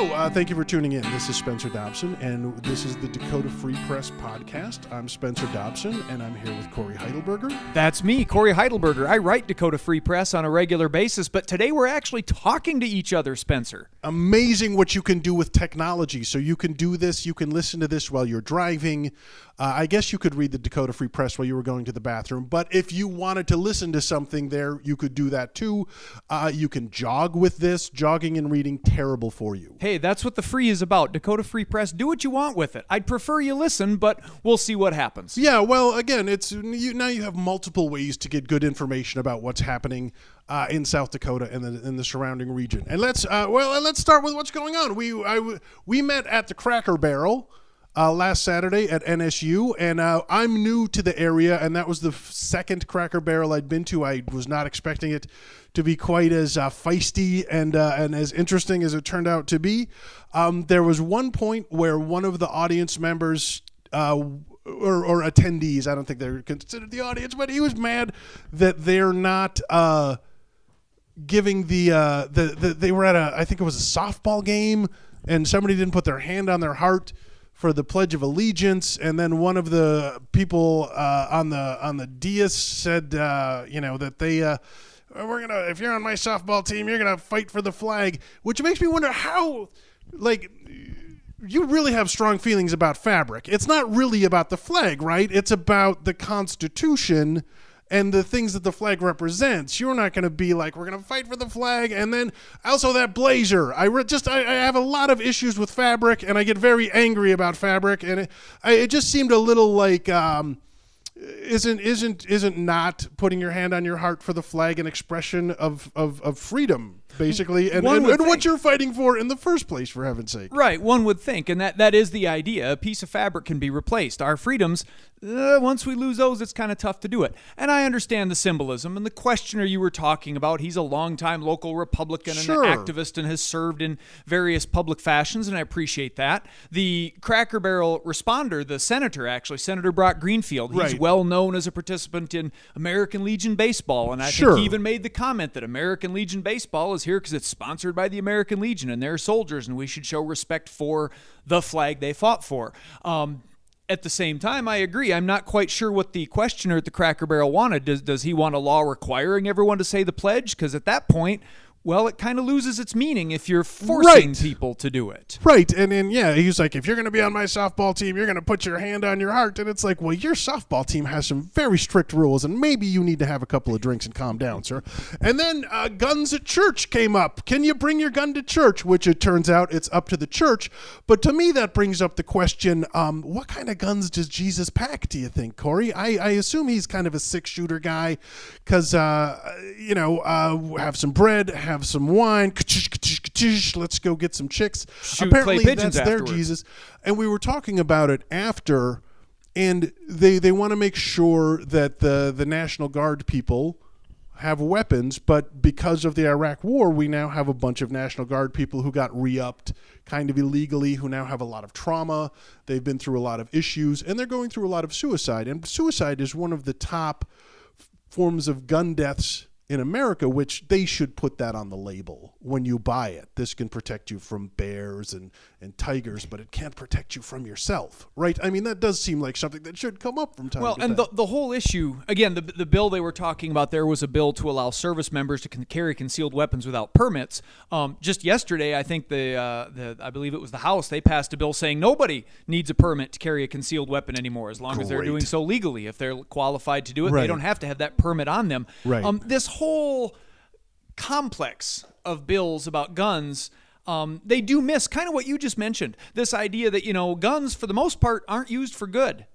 Thank you for tuning in. This is Spencer Dobson, and this is the Dakota Free Press Podcast. I'm Spencer Dobson, and I'm here with Corey Heidelberger. That's me, Corey Heidelberger. I write Dakota Free Press on a regular basis, but today we're actually talking to each other, Spencer. Amazing what you can do with technology. So you can do this, you can listen to this while you're driving. I guess you could read the Dakota Free Press while you were going to the bathroom, but if you wanted to listen to something there, you could do that too. You can jog with this. Jogging and reading, terrible for you. Hey, that's what the free is about. Dakota Free Press, do what you want with it. I'd prefer you listen, but we'll see what happens. Yeah, well, again, now you have multiple ways to get good information about what's happening in South Dakota and in the surrounding region. And let's start with what's going on. We met at the Cracker Barrel last Saturday at NSU, and I'm new to the area, and that was the second Cracker Barrel I'd been to. I was not expecting it to be quite as feisty and as interesting as it turned out to be. There was one point where one of the audience members or attendees, I don't think they're considered the audience, but he was mad that they're not giving they were at I think it was a softball game, and somebody didn't put their hand on their heart for the Pledge of Allegiance, and then one of the people on the dais said, that they if you're on my softball team, you're gonna fight for the flag, which makes me wonder how, you really have strong feelings about fabric. It's not really about the flag, right? It's about the Constitution and the things that the flag represents. You're not going to be like, we're going to fight for the flag. And then also that blazer. I have a lot of issues with fabric, and I get very angry about fabric. And it just seemed a little like, isn't not putting your hand on your heart for the flag an expression of freedom, basically, and what you're fighting for in the first place, for heaven's sake. Right, one would think, and that is the idea. A piece of fabric can be replaced. Our freedoms, once we lose those, it's kind of tough to do it. And I understand the symbolism, and the questioner you were talking about, he's a longtime local Republican and an activist and has served in various public fashions, and I appreciate that. The Cracker Barrel responder, the senator, actually, Senator Brock Greenfield, he's well known as a participant in American Legion Baseball, and I think he even made the comment that American Legion Baseball is here because it's sponsored by the American Legion and their soldiers, and we should show respect for the flag they fought for. At the same time, I agree. I'm not quite sure what the questioner at the Cracker Barrel wanted. Does he want a law requiring everyone to say the pledge? Because at that point, well, it kind of loses its meaning if you're forcing people to do it. Right. And then, he's like, if you're going to be on my softball team, you're going to put your hand on your heart. And it's like, well, your softball team has some very strict rules, and maybe you need to have a couple of drinks and calm down, sir. And then guns at church came up. Can you bring your gun to church? Which it turns out it's up to the church. But to me, that brings up the question, what kind of guns does Jesus pack, do you think, Corey? I assume he's kind of a six-shooter guy because, have some bread, have some wine, let's go get some chicks. Shoot apparently clay that's pigeons their afterwards. Jesus. And we were talking about it after, and they want to make sure that the National Guard people have weapons, but because of the Iraq War, we now have a bunch of National Guard people who got re-upped kind of illegally, who now have a lot of trauma. They've been through a lot of issues, and they're going through a lot of suicide. And suicide is one of the top forms of gun deaths in America, which they should put that on the label when you buy it. This can protect you from bears and tigers, but it can't protect you from yourself, right? I mean, that does seem like something that should come up from time to time. Well, and the whole issue, again, the bill they were talking about there was a bill to allow service members to carry concealed weapons without permits. Just yesterday, I think I believe it was the House, they passed a bill saying nobody needs a permit to carry a concealed weapon anymore, as long as they're doing so legally. If they're qualified to do it, they don't have to have that permit on them. Right. This whole complex of bills about guns, they do miss kind of what you just mentioned, this idea that, guns for the most part aren't used for good.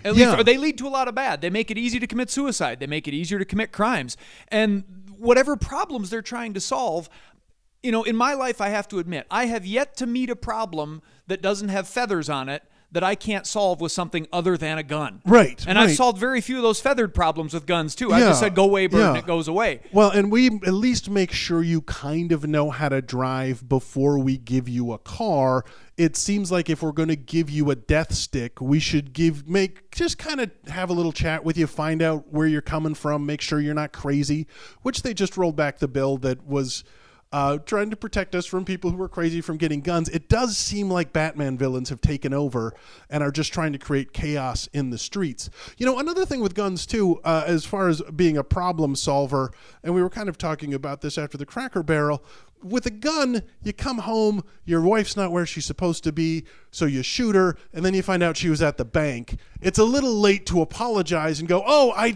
At least, or they lead to a lot of bad. They make it easy to commit suicide. They make it easier to commit crimes. And whatever problems they're trying to solve, in my life, I have to admit, I have yet to meet a problem that doesn't have feathers on it that I can't solve with something other than a gun. Right. And I've solved very few of those feathered problems with guns, too. I just said, go away, bird, and it goes away. Well, and we at least make sure you kind of know how to drive before we give you a car. It seems like if we're going to give you a death stick, we should just kind of have a little chat with you, find out where you're coming from, make sure you're not crazy, which they just rolled back the bill that was trying to protect us from people who are crazy from getting guns. It does seem like Batman villains have taken over and are just trying to create chaos in the streets. Another thing with guns too, as far as being a problem solver, and we were kind of talking about this after the Cracker Barrel, with a gun, you come home, your wife's not where she's supposed to be, so you shoot her, and then you find out she was at the bank. It's a little late to apologize and go, I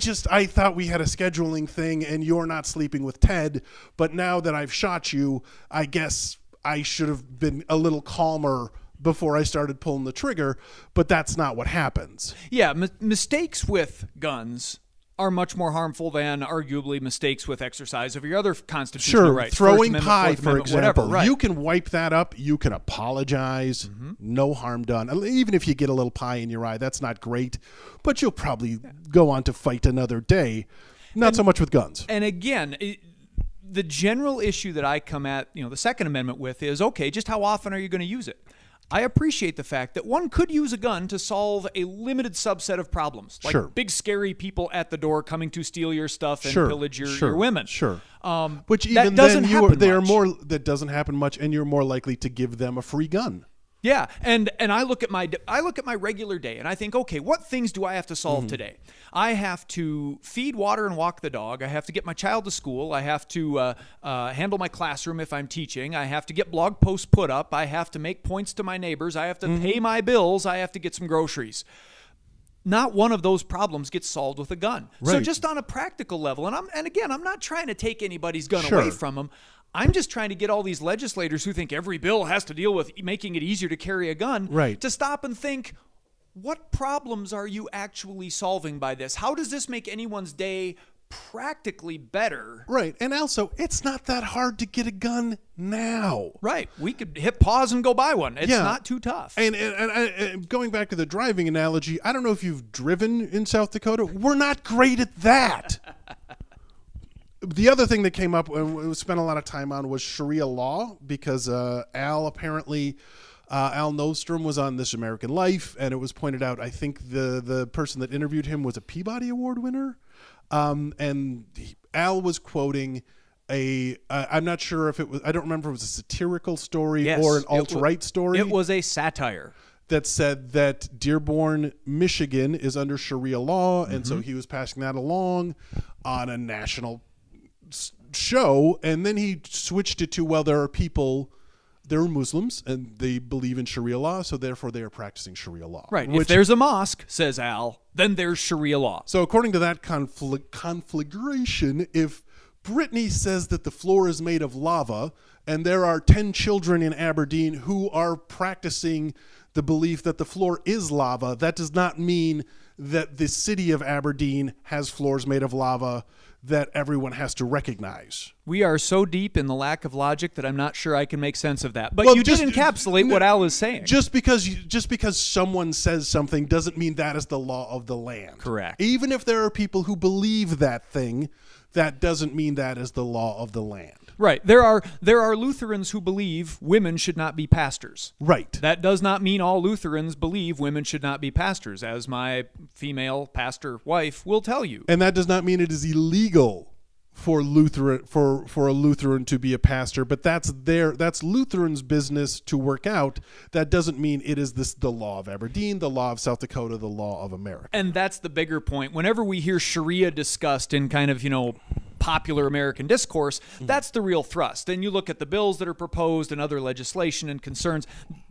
thought we had a scheduling thing and you're not sleeping with Ted, but now that I've shot you, I guess I should have been a little calmer before I started pulling the trigger, but that's not what happens. Yeah, mistakes with guns are much more harmful than arguably mistakes with exercise of your other constitutional rights. Throwing pie, for example. Whatever, right. You can wipe that up. You can apologize. No harm done. Even if you get a little pie in your eye, that's not great, but you'll probably go on to fight another day. Not so much with guns. And again, the general issue that I come at, the Second Amendment with is, okay, just how often are you going to use it? I appreciate the fact that one could use a gun to solve a limited subset of problems, like big scary people at the door coming to steal your stuff and pillage your women. Which even that doesn't happen much. That doesn't happen much, and you're more likely to give them a free gun. Yeah, and I look at my regular day and I think, okay, what things do I have to solve today? I have to feed, water, and walk the dog. I have to get my child to school. I have to handle my classroom if I'm teaching. I have to get blog posts put up. I have to make points to my neighbors. I have to pay my bills. I have to get some groceries. Not one of those problems gets solved with a gun. Right. So just on a practical level, and again, I'm not trying to take anybody's gun away from them. I'm just trying to get all these legislators who think every bill has to deal with making it easier to carry a gun to stop and think, what problems are you actually solving by this? How does this make anyone's day practically better? Right. And also, it's not that hard to get a gun now. Right. We could hit pause and go buy one. It's not too tough. And going back to the driving analogy, I don't know if you've driven in South Dakota. We're not great at that. The other thing that came up and we spent a lot of time on was Sharia law, because Al Novstrup was on This American Life, and it was pointed out, I think the person that interviewed him was a Peabody Award winner. And Al was quoting I'm not sure if it was, I don't remember if it was a satirical story or an alt-right story. It was a satire. That said that Dearborn, Michigan is under Sharia law, and so he was passing that along on a national show, and then he switched it to, well, there are Muslims and they believe in Sharia law, so therefore they are practicing Sharia law. Right. If there's a mosque, says Al, then there's Sharia law. So according to that conflagration, if Brittany says that the floor is made of lava and there are 10 children in Aberdeen who are practicing the belief that the floor is lava, that does not mean that the city of Aberdeen has floors made of lava that everyone has to recognize. We are so deep in the lack of logic that I'm not sure I can make sense of that. But you did encapsulate what Al is saying. Just because someone says something doesn't mean that is the law of the land. Correct. Even if there are people who believe that thing, that doesn't mean that is the law of the land. Right. There are Lutherans who believe women should not be pastors. Right. That does not mean all Lutherans believe women should not be pastors, as my female pastor wife will tell you. And that does not mean it is illegal for a Lutheran to be a pastor, but that's Lutheran's business to work out. That doesn't mean it is the law of Aberdeen, the law of South Dakota, the law of America. And that's the bigger point. Whenever we hear Sharia discussed in kind of, popular American discourse, that's the real thrust. And you look at the bills that are proposed and other legislation and concerns,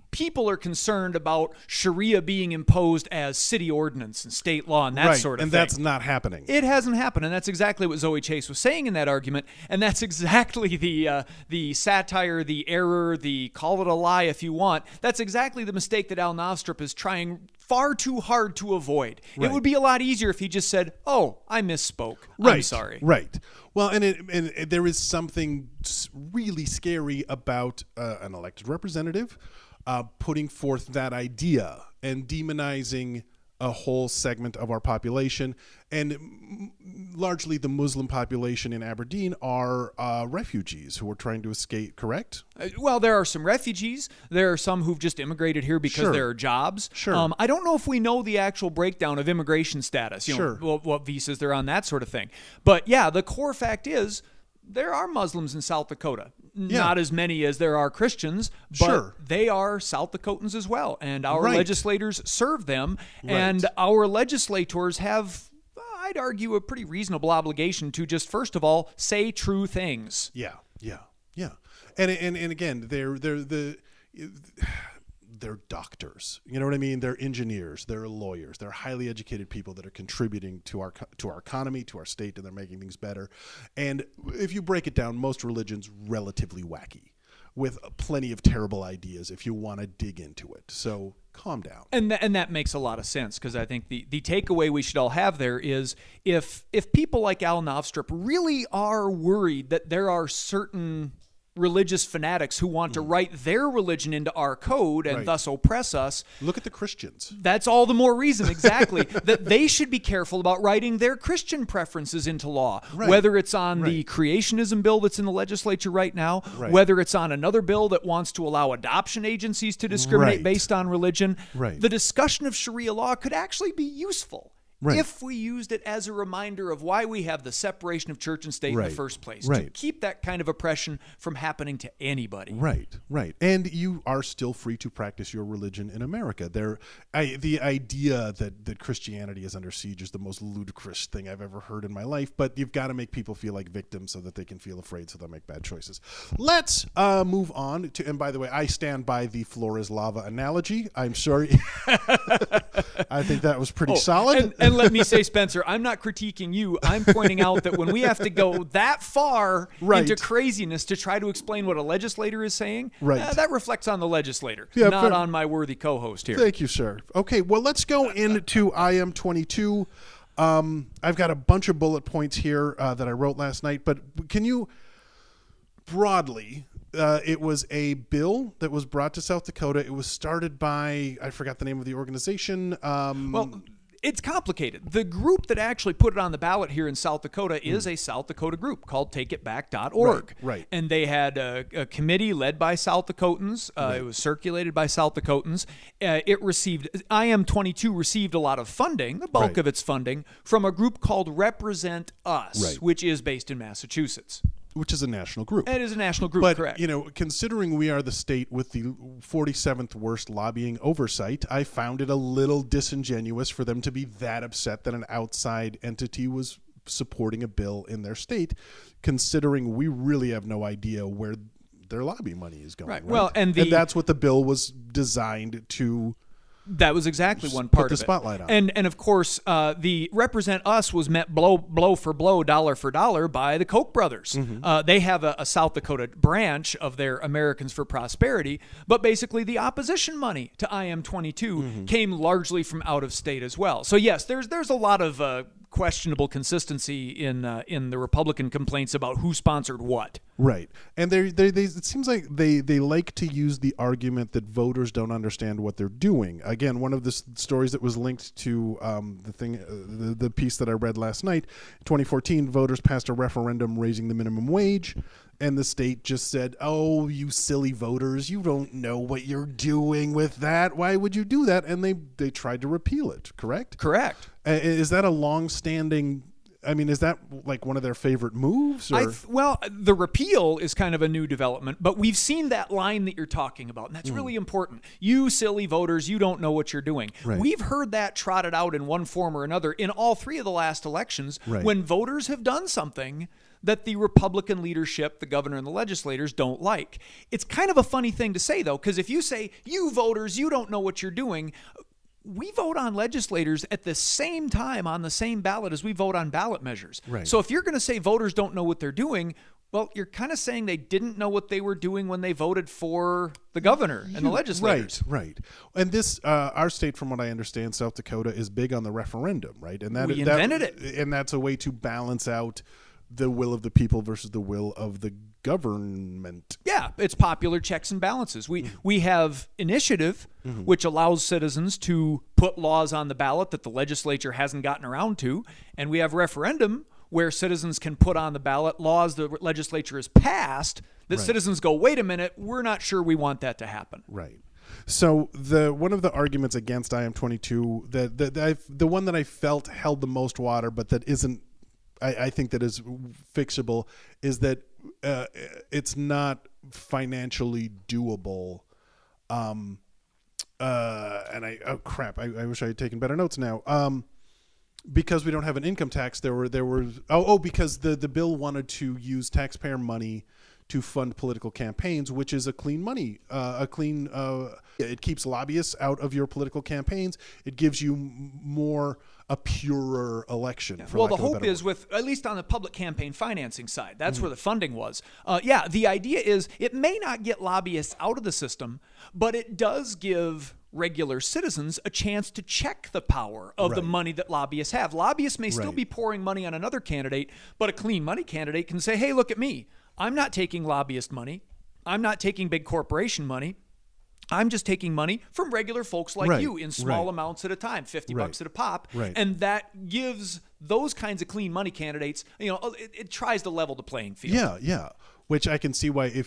people are concerned about Sharia being imposed as city ordinance and state law and that sort of thing. And that's not happening. It hasn't happened, and that's exactly what Zoe Chase was saying in that argument, and that's exactly the satire, the error, the call it a lie if you want. That's exactly the mistake that Al Novstrup is trying far too hard to avoid. Right. It would be a lot easier if he just said, "Oh, I misspoke. I'm sorry." Right. Well, and there is something really scary about an elected representative putting forth that idea and demonizing a whole segment of our population, and largely the Muslim population in Aberdeen are refugees who are trying to escape, correct? Well, there are some refugees. There are some who've just immigrated here because there are jobs. Sure. I don't know if we know the actual breakdown of immigration status, what visas they're on, that sort of thing. But yeah, the core fact is there are Muslims in South Dakota. Not as many as there are Christians, but they are South Dakotans as well. And our legislators serve them. And our legislators have, I'd argue, a pretty reasonable obligation to just, first of all, say true things. Yeah. And again, they're doctors. You know what I mean? They're engineers. They're lawyers. They're highly educated people that are contributing to our economy, to our state, and they're making things better. And if you break it down, most religions relatively wacky, with plenty of terrible ideas if you want to dig into it. So calm down. And that makes a lot of sense, because I think the takeaway we should all have there is if people like Al Novstrup really are worried that there are certain religious fanatics who want to write their religion into our code and thus oppress us. Look at the Christians. That's all the more reason, exactly, that they should be careful about writing their Christian preferences into law, whether it's on the creationism bill that's in the legislature right now, whether it's on another bill that wants to allow adoption agencies to discriminate based on religion. The discussion of Sharia law could actually be useful. If we used it as a reminder of why we have the separation of church and state in the first place, to keep that kind of oppression from happening to anybody. Right. And you are still free to practice your religion in America. The idea that Christianity is under siege is the most ludicrous thing I've ever heard in my life, but you've got to make people feel like victims so that they can feel afraid, so they'll make bad choices. Let's move on to, and by the way, I stand by the floor is lava analogy. I'm sorry. I think that was pretty solid. And let me say, Spencer, I'm not critiquing you. I'm pointing out that when we have to go that far into craziness to try to explain what a legislator is saying, that reflects on the legislator, not on my worthy co-host here. Thank you, sir. Okay, well, let's go into IM 22. I've got a bunch of bullet points here that I wrote last night, but can you broadly... it was a bill that was brought to South Dakota. It was started by, I forgot the name of the organization. Well, it's complicated. The group that actually put it on the ballot here in South Dakota is a South Dakota group called takeitback.org. And they had a committee led by South Dakotans. It was circulated by South Dakotans. It received, IM 22 received a lot of funding, the bulk of its funding, from a group called Represent Us, which is based in Massachusetts. Which is a national group. It is a national group, but, correct. you know, considering we are the state with the 47th worst lobbying oversight, I found it a little disingenuous for them to be that upset that an outside entity was supporting a bill in their state, considering we really have no idea where their lobby money is going. Well, and that's what the bill was designed to... That was exactly one part of it. Put the spotlight on. And of course, the Represent Us was met blow for blow, dollar for dollar by the Koch Brothers. They have a South Dakota branch of their Americans for Prosperity, but basically the opposition money to IM 22 came largely from out of state as well. So yes, there's a lot of questionable consistency in the Republican complaints about who sponsored what. Right. And they it seems like they like to use the argument that voters don't understand what they're doing. Again, one of the stories that was linked to the piece that I read last night, in 2014, voters passed a referendum raising the minimum wage, and the state just said, "Oh, you silly voters, you don't know what you're doing with that. Why would you do that?" And they tried to repeal it, correct? Correct. Is that a long-standing... I mean, is that like one of their favorite moves? Or? Well, the repeal is kind of a new development, but we've seen that line that you're talking about, and that's really important. You silly voters, you don't know what you're doing. We've heard that trotted out in one form or another in all three of the last elections when voters have done something that the Republican leadership, the governor and the legislators, don't like. It's kind of a funny thing to say, though, because if you say, you voters, you don't know what you're doing, we vote on legislators at the same time on the same ballot as we vote on ballot measures. So if you're going to say voters don't know what they're doing, well, you're kind of saying they didn't know what they were doing when they voted for the governor and the legislators. Right. And this, our state, from what I understand, South Dakota, is big on the referendum, right? And we invented it. And that's a way to balance out the will of the people versus the will of the government. Yeah, it's popular checks and balances. We have initiative, which allows citizens to put laws on the ballot that the legislature hasn't gotten around to, and we have referendum, where citizens can put on the ballot laws the legislature has passed that citizens go, wait a minute, we're not sure we want that to happen. Right. So one of the arguments against IM 22, the one that I felt held the most water, but that isn't I think that is fixable is that it's not financially doable. And I wish I had taken better notes now. Because we don't have an income tax, because the bill wanted to use taxpayer money to fund political campaigns, which is a clean money, it keeps lobbyists out of your political campaigns. It gives you a purer election. Yeah. Well, the hope is with, at least on the public campaign financing side, that's where the funding was. The idea is it may not get lobbyists out of the system, but it does give regular citizens a chance to check the power of the money that lobbyists have. Lobbyists may still be pouring money on another candidate, but a clean money candidate can say, hey, look at me. I'm not taking lobbyist money. I'm not taking big corporation money. I'm just taking money from regular folks like you in small amounts at a time, $50 at a pop. Right. And that gives those kinds of clean money candidates, it tries to level the playing field. Yeah. Which I can see why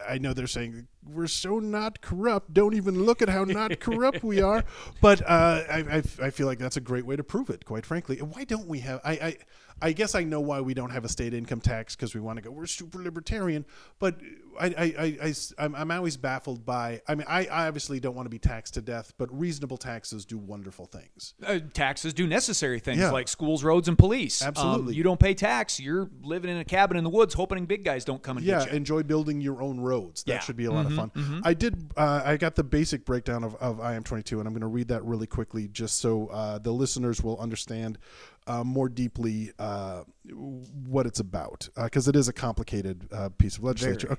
I know they're saying we're so not corrupt. Don't even look at how not corrupt we are. But I feel like that's a great way to prove it, quite frankly. Why don't we have I guess I know why we don't have a state income tax, because we want to go, we're super libertarian. But I'm always baffled by, I obviously don't want to be taxed to death, but reasonable taxes do wonderful things. Taxes do necessary things like schools, roads, and police. Absolutely. You don't pay tax, you're living in a cabin in the woods hoping big guys don't come and get you. Enjoy building your own roads. That should be a lot of fun. I got the basic breakdown of IM22, and I'm going to read that really quickly just so the listeners will understand more deeply what it's about, because it is a complicated piece of legislature.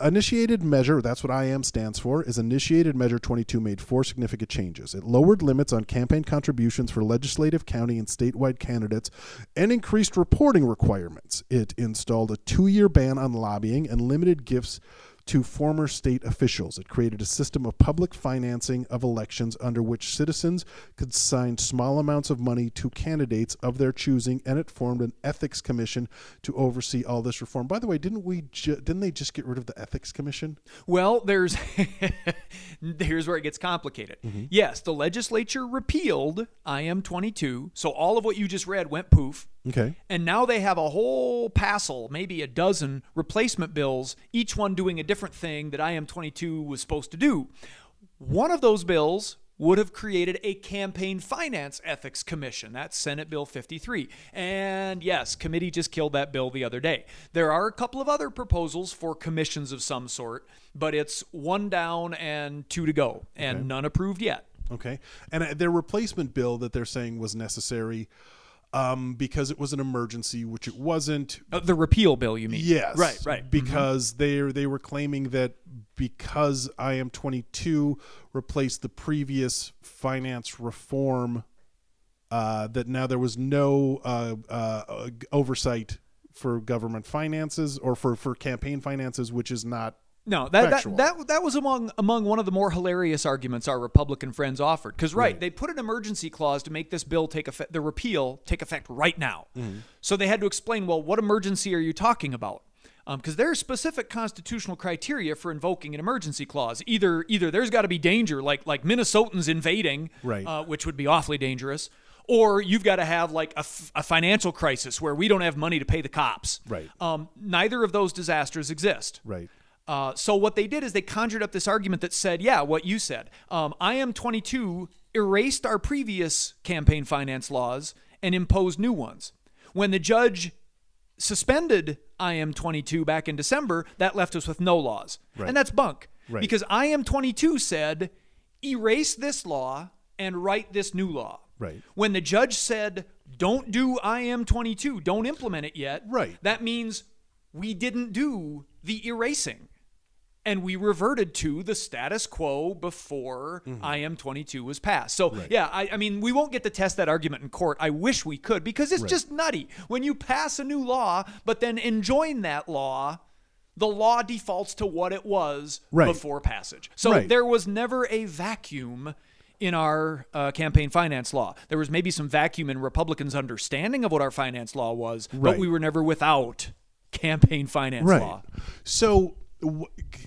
Initiated measure, that's what IM stands for, is Initiated Measure 22 made 4 significant changes. It lowered limits on campaign contributions for legislative, county, and statewide candidates and increased reporting requirements. It installed a 2-year ban on lobbying and limited gifts to former state officials. It created a system of public financing of elections under which citizens could sign small amounts of money to candidates of their choosing, and it formed an ethics commission to oversee all this reform. By the way, didn't they just get rid of the ethics commission? Well, here's where it gets complicated. Yes, the legislature repealed IM22, so all of what you just read went poof. Okay. And now they have a whole passel, maybe a dozen replacement bills, each one doing a different thing that IM22 was supposed to do. One of those bills would have created a campaign finance ethics commission. That's Senate Bill 53. And yes, committee just killed that bill the other day. There are a couple of other proposals for commissions of some sort, but it's 1 down and 2 to go, and none approved yet. Okay. And their replacement bill that they're saying was necessary because it was an emergency, which it wasn't. The repeal bill, you mean? Yes. Right. Because they were claiming that because IM22 replaced the previous finance reform, that now there was no oversight for government finances or for campaign finances, which is not. No, that was among one of the more hilarious arguments our Republican friends offered. Because they put an emergency clause to make this bill take effect, the repeal take effect right now. So they had to explain, well, what emergency are you talking about? Because there are specific constitutional criteria for invoking an emergency clause. Either there's got to be danger, like Minnesotans invading, which would be awfully dangerous, or you've got to have like a financial crisis where we don't have money to pay the cops. Right. Neither of those disasters exist. Right. So what they did is they conjured up this argument that said, what you said. IM22 erased our previous campaign finance laws and imposed new ones. When the judge suspended IM22 back in December, that left us with no laws. Right. And that's bunk. Right. Because IM22 said, erase this law and write this new law. Right. When the judge said, don't do IM22, don't implement it yet, that means we didn't do the erasing. And we reverted to the status quo before IM22 was passed. So, I mean, we won't get to test that argument in court. I wish we could, because it's just nutty. When you pass a new law, but then enjoin that law, the law defaults to what it was before passage. So there was never a vacuum in our campaign finance law. There was maybe some vacuum in Republicans' understanding of what our finance law was, but we were never without campaign finance law. So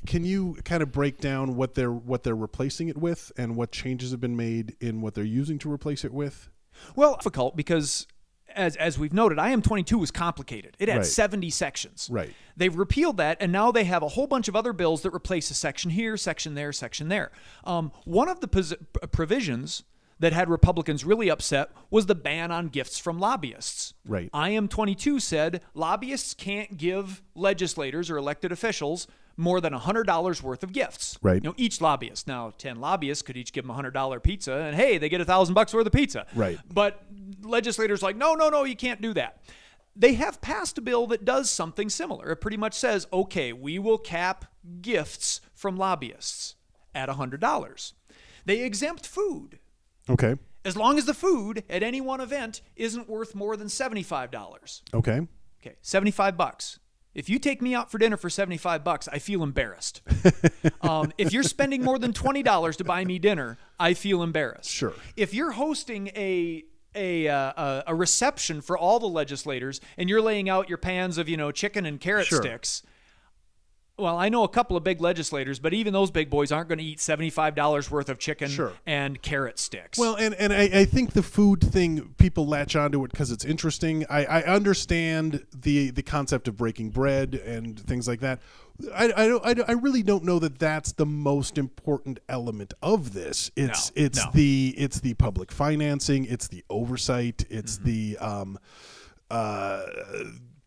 can you kind of break down what they're replacing it with and what changes have been made in what they're using to replace it with? Well, difficult because as we've noted, IM-22 was complicated. It had Right. 70 sections. Right. They've repealed that, and now they have a whole bunch of other bills that replace a section here, section there, section there. One of the provisions that had Republicans really upset was the ban on gifts from lobbyists. Right. IM-22 said lobbyists can't give legislators or elected officials more than $100 worth of gifts. Right. Each lobbyist. Now, 10 lobbyists could each give them a $100 pizza, and hey, they get $1,000 worth of pizza. Right. But legislators like, no, you can't do that. They have passed a bill that does something similar. It pretty much says, okay, we will cap gifts from lobbyists at $100. They exempt food. Okay. As long as the food at any one event isn't worth more than $75. Okay. Okay, $75. If you take me out for dinner for $75, I feel embarrassed. If you're spending more than $20 to buy me dinner, I feel embarrassed. Sure. If you're hosting a reception for all the legislators and you're laying out your pans of chicken and carrot Sure. sticks. Well, I know a couple of big legislators, but even those big boys aren't going to eat $75 worth of chicken Sure. and carrot sticks. Well, and I think the food thing, people latch onto it because it's interesting. I understand the concept of breaking bread and things like that. I really don't know that that's the most important element of this. It's the public financing. It's the oversight. It's the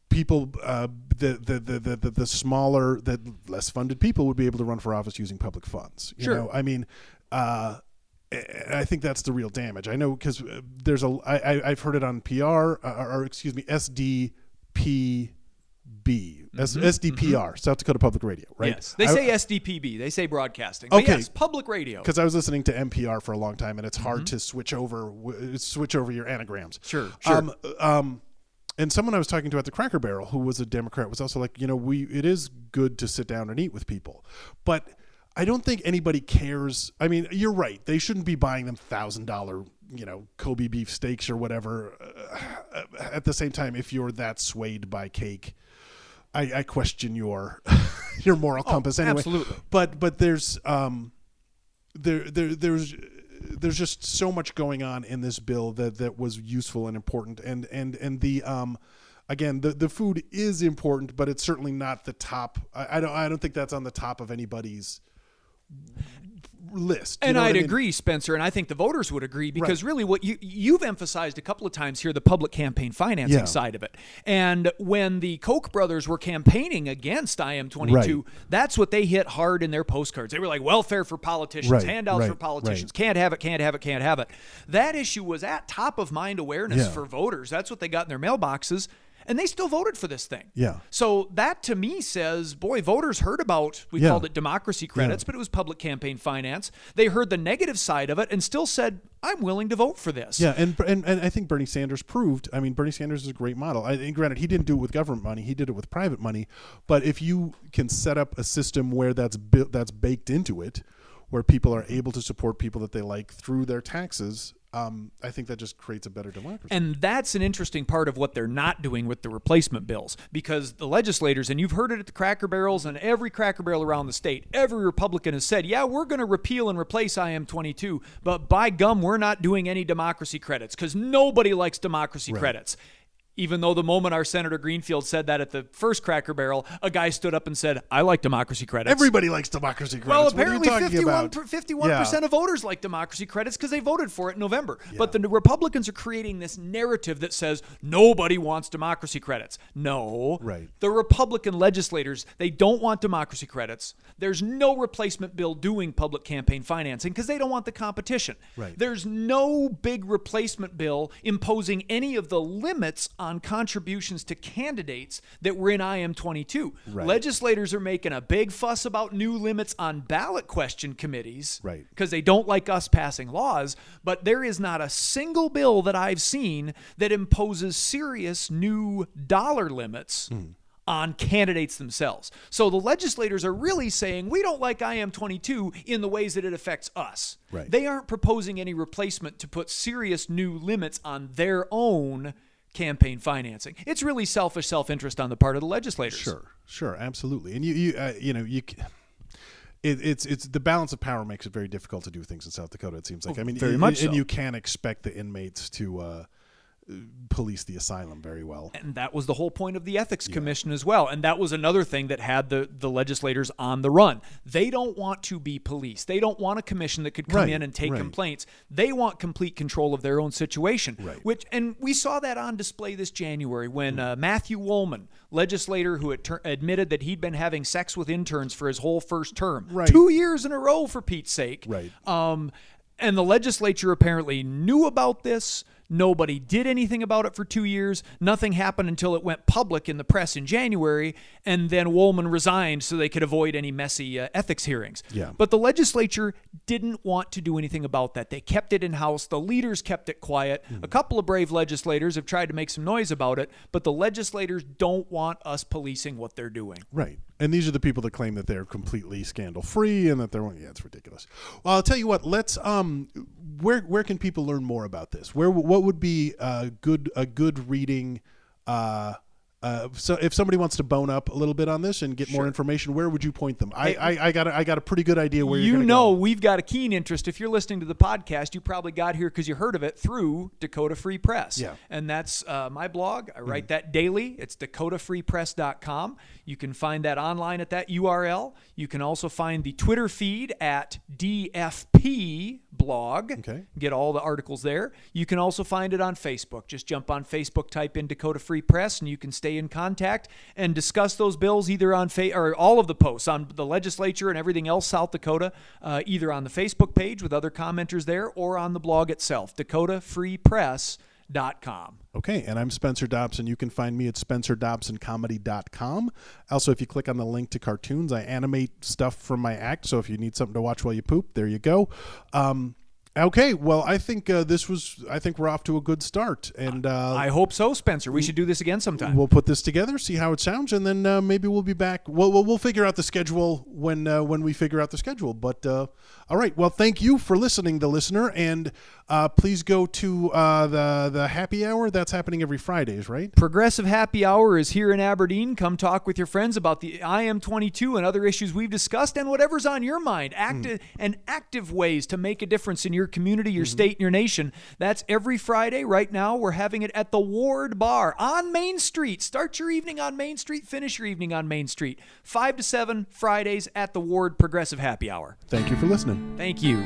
people, the smaller, the less funded people would be able to run for office using public funds. You know? I mean, I think that's the real damage. I know because I've heard it on PR SDPB. SDPR, South Dakota Public Radio, right? Yes. They say SDPB. They say broadcasting. But yes, public radio. Because I was listening to NPR for a long time, and it's hard to switch over your anagrams. Sure. And someone I was talking to at the Cracker Barrel, who was a Democrat, was also like, it is good to sit down and eat with people, but I don't think anybody cares. I mean, you're right. They shouldn't be buying them $1,000, Kobe beef steaks or whatever. At the same time, if you're that swayed by cake, I question your moral compass anyway. Absolutely. But there's there's just so much going on in this bill that was useful and important, and the again, the food is important, but it's certainly not the top. I don't think that's on the top of anybody's list. And I'd agree, Spencer, and I think the voters would agree, because really what you've emphasized a couple of times here, the public campaign financing side of it. And when the Koch brothers were campaigning against IM-22, that's what they hit hard in their postcards. They were like, welfare for politicians, handouts for politicians, can't have it, can't have it, can't have it. That issue was at top of mind awareness for voters. That's what they got in their mailboxes. And they still voted for this thing. Yeah. So that to me says, boy, voters heard about, we called it democracy credits, but it was public campaign finance. They heard the negative side of it and still said, I'm willing to vote for this. Yeah, and I think Bernie Sanders proved, Bernie Sanders is a great model. And granted, he didn't do it with government money. He did it with private money. But if you can set up a system where that's baked into it, where people are able to support people that they like through their taxes, I think that just creates a better democracy. And that's an interesting part of what they're not doing with the replacement bills, because the legislators, and you've heard it at the Cracker Barrels and every Cracker Barrel around the state, every Republican has said, yeah, we're going to repeal and replace IM-22, but by gum, we're not doing any democracy credits, because nobody likes democracy credits. Even though the moment our Senator Greenfield said that at the first Cracker Barrel, a guy stood up and said, I like democracy credits. Everybody likes democracy credits. Well, apparently 51% of voters like democracy credits because they voted for it in November. Yeah. But the Republicans are creating this narrative that says nobody wants democracy credits. No. Right. The Republican legislators, they don't want democracy credits. There's no replacement bill doing public campaign financing because they don't want the competition. Right. There's no big replacement bill imposing any of the limits on contributions to candidates that were in IM-22. Right. Legislators are making a big fuss about new limits on ballot question committees because they don't like us passing laws, but there is not a single bill that I've seen that imposes serious new dollar limits on candidates themselves. So the legislators are really saying, we don't like IM-22 in the ways that it affects us. Right. They aren't proposing any replacement to put serious new limits on their own campaign financing. It's really selfish self-interest on the part of the legislators. Sure, absolutely. And it's the balance of power makes it very difficult to do things in South Dakota. It seems like. Very much so. And you can't expect the inmates to police the asylum very well. And that was the whole point of the Ethics Commission as well. And that was another thing that had the legislators on the run. They don't want to be police. They don't want a commission that could come in and take complaints. They want complete control of their own situation. And we saw that on display this January when Mathew Wollmann, legislator who admitted that he'd been having sex with interns for his whole first term. 2 years in a row, for Pete's sake. And the legislature apparently knew about this. Nobody did anything about it for 2 years. Nothing happened until it went public in the press in January, and then Wollmann resigned so they could avoid any messy ethics hearings. But the legislature didn't want to do anything about that. They kept it in-house. The leaders kept it quiet. A couple of brave legislators have tried to make some noise about it, but the legislators don't want us policing what they're doing. And these are the people that claim that they're completely scandal-free and that they're, it's ridiculous. Well, I'll tell you what, let's, where can people learn more about this? What would be a good reading, so if somebody wants to bone up a little bit on this and get more information, where would you point them? I got a pretty good idea where you're going to go. We've got a keen interest. If you're listening to the podcast, you probably got here because you heard of it through Dakota Free Press. And that's my blog. I write that daily. It's dakotafreepress.com. You can find that online at that URL. You can also find the Twitter feed at DFP blog. Get all the articles there. You can also find it on Facebook. Just jump on Facebook, type in Dakota Free Press, and you can stay in contact and discuss those bills either on or all of the posts on the legislature and everything else South Dakota, either on the Facebook page with other commenters there or on the blog itself, dakotafreepress.com. Okay, and I'm Spencer Dobson. You can find me at spencerdobsoncomedy.com. Also, if you click on the link to cartoons, I animate stuff from my act, so if you need something to watch while you poop, there you go. Okay, well, I think we're off to a good start, and I hope so, Spencer. We should do this again sometime. We'll put this together, see how it sounds, and then maybe we'll be back. We'll figure out the schedule when we figure out the schedule. But all right, well, thank you for listening, the listener, and please go to the happy hour. That's happening every Fridays, right? Progressive Happy Hour is here in Aberdeen. Come talk with your friends about the IM22 and other issues we've discussed, and whatever's on your mind. Active ways to make a difference in your community, your state, and your nation. That's every Friday. Right now, we're having it at the Ward Bar on Main Street. Start your evening on Main Street, finish your evening on Main Street. 5 to 7 Fridays at the Ward Progressive Happy Hour. Thank you for listening. Thank you.